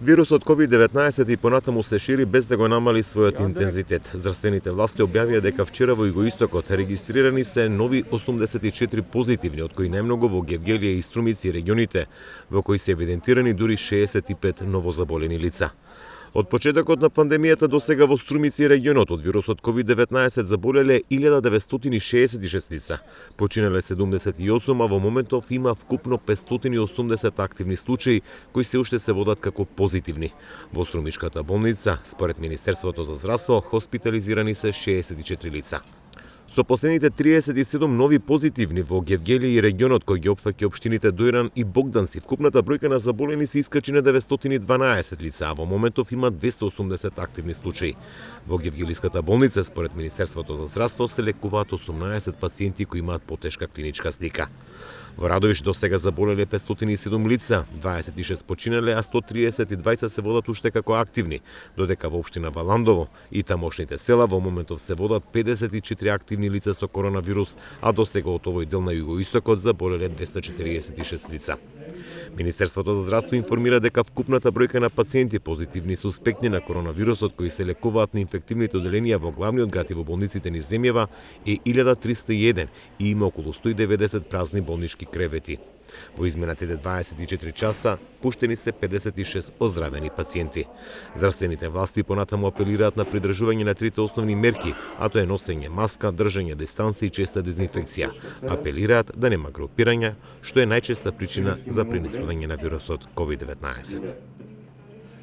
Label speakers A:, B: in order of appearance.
A: Вирусот COVID-19 и понатаму се шири без да го намали својот интензитет. Здравствените власти објавија дека вчера во Југоистокот регистрирани се нови 84 позитивни, од кои најмногу во Гевгелија и Струмици регионите, во кои се евидентирани дури 65 новозаболени лица. Од почетокот на пандемијата до сега во Струмици регионот од вирусот COVID-19 заболеле 1966 лица. Починале 78, а во моментов има вкупно 580 активни случаи кои се уште се водат како позитивни. Во Струмишката болница, според Министерството за здравство, хоспитализирани се 64 лица. Со последните 37 нови позитивни во Гевгелија и регионот кој ги опфаќа општините Дојран и Богданци, вкупната бројка на заболени се искачи на 912 лица, а во моментов има 280 активни случаи. Во Гевгелиската болница, според Министерството за здравство, се лекуваат 18 пациенти кои имаат потешка клиничка слика. Во Радовиш до сега заболеле 507 лица, 26 починале, а 132 се водат уште како активни, додека во општина Валандово и тамошните села во моментов се водат 54 активни лица со коронавирус, а до сега од овој дел на Југоистокот заболеле 246 лица. Министерството за здравство информира дека вкупната бројка на пациенти позитивни и суспектни на коронавирусот кои се лекуваат на инфективните оделенија во главниот град и во болниците низ земјава е 1301 и има околу 190 празни болнички кревети. Во изминатите 24 часа пуштени се 56 оздравени пациенти. Здравствените власти понатаму апелираат на придржување на трите основни мерки, а тоа е носење маска, држање дистанци и честа дезинфекција. Апелираат да нема групирање, што е најчеста причина за пренесување на вирусот COVID-19.